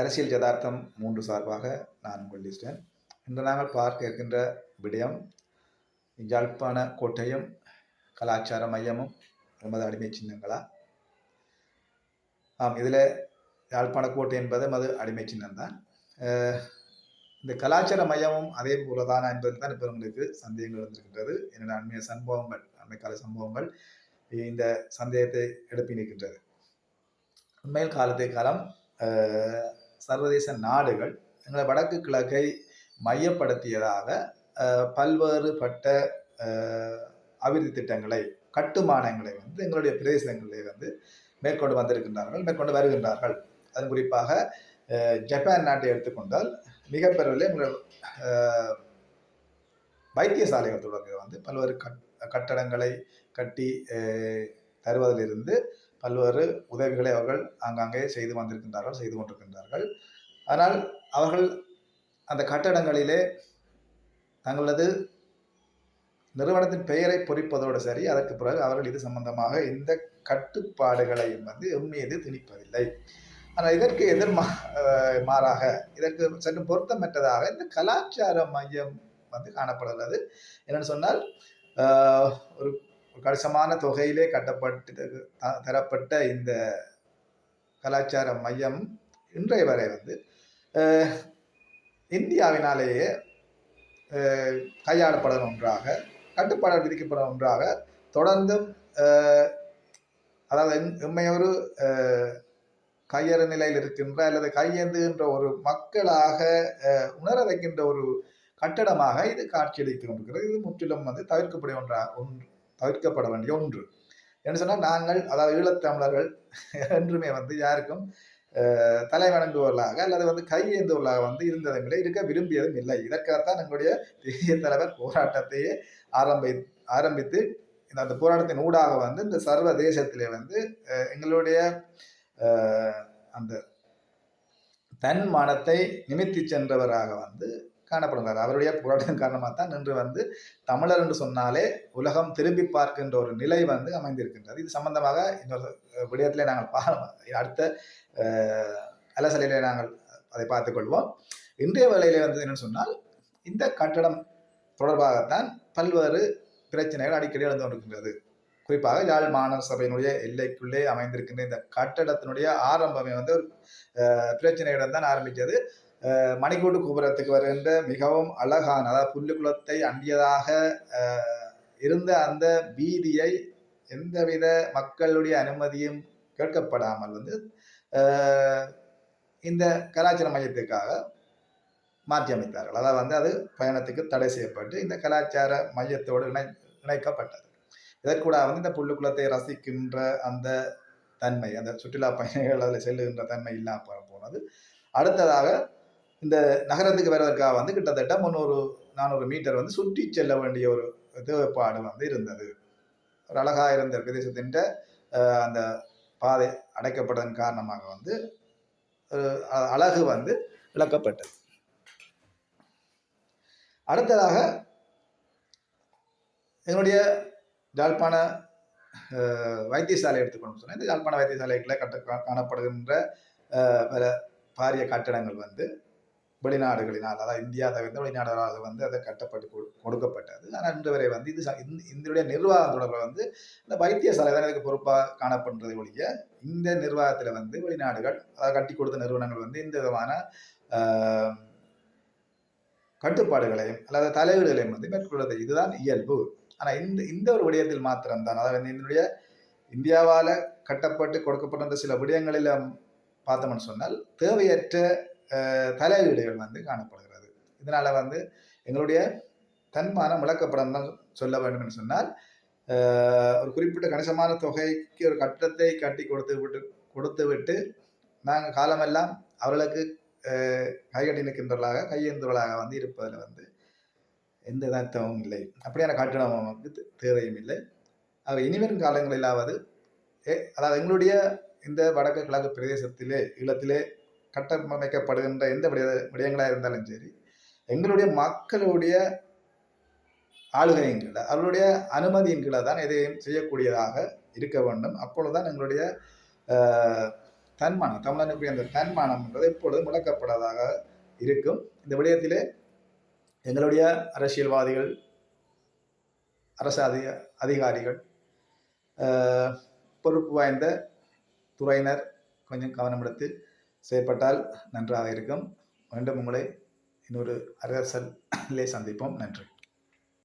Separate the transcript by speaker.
Speaker 1: அரசியல் யதார்த்தம் 3 சார்பாக நான் உங்கள் லிஸ்டன். இன்று நாங்கள் பார்க்க இருக்கின்ற விடயம் யாழ்ப்பாண கோட்டையும் கலாச்சார மையமும் எமது அடிமை சின்னங்களா? ஆம், இதில் யாழ்ப்பாண கோட்டை என்பது மது அடிமை சின்னம்தான். இந்த கலாச்சார மையமும் அதே போலதானா என்பது தான் இப்போ உங்களுக்கு சந்தேகங்கள் இருந்திருக்கின்றது. என்னென்ன அண்மை கால சம்பவங்கள் இந்த சந்தேகத்தை எழுப்பி நிற்கின்றது. உண்மையில் காலத்தை காலம் சர்வதேச நாடுகள் எங்களை வடக்கு கிழக்கை மையப்படுத்தியதாக பல்வேறுபட்ட அபிவிருத்தி திட்டங்களை கட்டுமானங்களை எங்களுடைய பிரதேசங்களிலே மேற்கொண்டு மேற்கொண்டு வருகின்றார்கள். அதன் குறிப்பாக ஜப்பான் நாட்டை எடுத்துக்கொண்டால் மிக பெருவில் எங்களுடைய வைத்தியசாலைகள் தொடர்பு பல்வேறு கட்டடங்களை கட்டி தருவதிலிருந்து பல்வேறு உதவிகளை அவர்கள் ஆங்காங்கே செய்து கொண்டிருக்கின்றார்கள். ஆனால் அவர்கள் அந்த கட்டடங்களிலே தங்களது நிறுவனத்தின் பெயரை பொறிப்பதோடு சரி, அதற்கு பிறகு அவர்கள் இது சம்பந்தமாக இந்த கட்டுப்பாடுகளை எம்மீது திணிப்பதில்லை. ஆனால் இதற்கு மாறாக இதற்கு சற்று பொருத்தமற்றதாக இந்த கலாச்சார மையம் காணப்படுகிறது. என்னென்னு சொன்னால், ஒரு கணிசமான தொகையிலே தரப்பட்ட இந்த கலாச்சார மையம் இன்றைய வரை இந்தியாவினாலேயே கையாளப்பட ஒன்றாக, கட்டுப்பாடு விதிக்கப்பட ஒன்றாக தொடர்ந்தும், அதாவது எம்மையொரு கையறு நிலையில் இருக்கின்ற அல்லது கையேந்துகின்ற ஒரு மக்களாக உணர வைக்கின்ற ஒரு கட்டடமாக இது காட்சியளித்து கொண்டிருக்கிறது. இது முற்றிலும் தவிர்க்கப்பட வேண்டிய ஒன்று. என்று சொன்னால், நாங்கள், அதாவது ஈழத்தமிழர்கள் என்றுமே யாருக்கும் தலை வணங்குவர்களாக அல்லது கையேந்துவர்களாக இருந்ததும் இருக்க விரும்பியதும் இல்லை. இதற்காகத்தான் எங்களுடைய தேசிய தலைவர் போராட்டத்தையே ஆரம்பித்து அந்த போராட்டத்தின் ஊடாக இந்த சர்வதேசத்திலே எங்களுடைய அந்த தன்மானத்தை நிமித்தி சென்றவராக காணப்படுகிறார். அவருடைய போராட்டத்தின் காரணமாக தான் இன்று தமிழர் என்று சொன்னாலே உலகம் திரும்பி பார்க்கின்ற ஒரு நிலை அமைந்திருக்கின்றது. இது சம்பந்தமாக இன்னொரு விடயத்திலே நாங்கள் அடுத்த அலசலிலே நாங்கள் அதை பார்த்துக்கொள்வோம். இன்றைய வேளையிலே என்னன்னு சொன்னால், இந்த கட்டடம் தொடர்பாகத்தான் பல்வேறு பிரச்சனைகள் அடிக்கடி எழுந்து கொண்டிருக்கின்றது. குறிப்பாக யாழ் மாநகர சபையினுடைய எல்லைக்குள்ளே அமைந்திருக்கின்ற இந்த கட்டடத்தினுடைய ஆரம்பமே ஒரு பிரச்சனையுடன் தான் ஆரம்பித்தது. மணிக்கூட்டு கோபுரத்துக்கு வருகின்ற மிகவும் அழகான, அதாவது புல்லுக்குளத்தை அண்டியதாக இருந்த அந்த வீதியை எந்தவித மக்களுடைய அனுமதியும் கேட்கப்படாமல் இந்த கலாச்சார மையத்துக்காக மாற்றி அமைத்தார்கள். அதாவது அது பயணத்துக்கு தடை செய்யப்பட்டு இந்த கலாச்சார மையத்தோடு இணைக்கப்பட்டது. இதற்கூட இந்த புல்லுக்குளத்தை ரசிக்கின்ற அந்த தன்மை, அந்த சுற்றுலா பயணிகள் அதில் செல்லுகின்ற தன்மை இல்லாமல் போனது. அடுத்ததாக இந்த நகரத்துக்கு வருவதற்காக கிட்டத்தட்ட 300-400 மீட்டர் சுற்றி செல்ல வேண்டிய ஒரு தேவைப்பாடு இருந்தது. ஒரு அழகாக இருந்த பிரதேசத்தின் அந்த பாதை அடைக்கப்பட்டதன் காரணமாக அழகு இழக்கப்பட்டது. அடுத்ததாக எங்களுடைய யாழ்ப்பாண வைத்தியசாலை எடுத்துக்கணும் சொன்னால், இந்த யாழ்ப்பாண வைத்தியசாலைகளை காணப்படுகின்ற பல பாரிய கட்டடங்கள் வெளிநாடுகளினால், அதாவது இந்தியா தவிர்த்த வெளிநாடுகளால் அதை கட்டப்பட்டு கொடுக்கப்பட்டது. ஆனால் இன்று வரை இதனுடைய நிர்வாகம் தொடர்பில் இந்த வைத்தியசாலை தான் இதுக்கு பொறுப்பாக காணப்படுறதை ஒழிய, இந்த நிர்வாகத்தில் வெளிநாடுகள், அதாவது கட்டி கொடுத்த நிறுவனங்கள் இந்த விதமான கட்டுப்பாடுகளையும் அல்லது தலையீடுகளையும் மேற்கொள்வது இதுதான் இயல்பு. ஆனால் இந்த ஒரு விடயத்தில் மாத்திரம்தான், அதாவது இதனுடைய இந்தியாவால் கட்டப்பட்டு கொடுக்கப்பட்ட சில விடயங்களில் பார்த்தோம்னு சொன்னால் தேவையற்ற தலையீடுகள் காணப்படுகிறது. இதனால எங்களுடைய தன்மானம் விளக்கப்படம் தான் சொல்ல வேண்டும் என்று சொன்னால், ஒரு குறிப்பிட்ட கணிசமான தொகைக்கு ஒரு கட்டடத்தை கட்டி கொடுத்து விட்டு நாங்கள் காலமெல்லாம் அவர்களுக்கு கைகட்டி நிற்கின்றவர்களாக, கையேந்துவர்களாக இருப்பதில் எந்த அர்த்தமும் இல்லை. அப்படியான கட்டணம் நமக்கு தேவையும் இல்லை. ஆக இனிவரும் காலங்களிலாவது, அதாவது எங்களுடைய இந்த வடக்கு கிழக்கு பிரதேசத்திலே, ஈழத்திலே கட்டமைக்கப்படுகின்ற எந்த விடயங்களாக இருந்தாலும் சரி, எங்களுடைய மக்களுடைய ஆளுகையின் கீழே, அவர்களுடைய அனுமதியின் கீழே தான் எதையும் செய்யக்கூடியதாக இருக்க வேண்டும். அப்பொழுதுதான் எங்களுடைய தன்மானம், தமிழனுக்குரிய அந்த தன்மானம்ன்றது எப்பொழுதும் இழக்கப்படாததாக இருக்கும். இந்த விடயத்திலே எங்களுடைய அரசியல்வாதிகள், அரசு அதிகாரிகள், பொறுப்பு வாய்ந்த துறையினர் கொஞ்சம் கவனம் எடுத்து செயற்பட்டால் நன்றாக இருக்கும். மீண்டும் உங்களை இன்னொரு அரசியலே சந்திப்போம். நன்றி.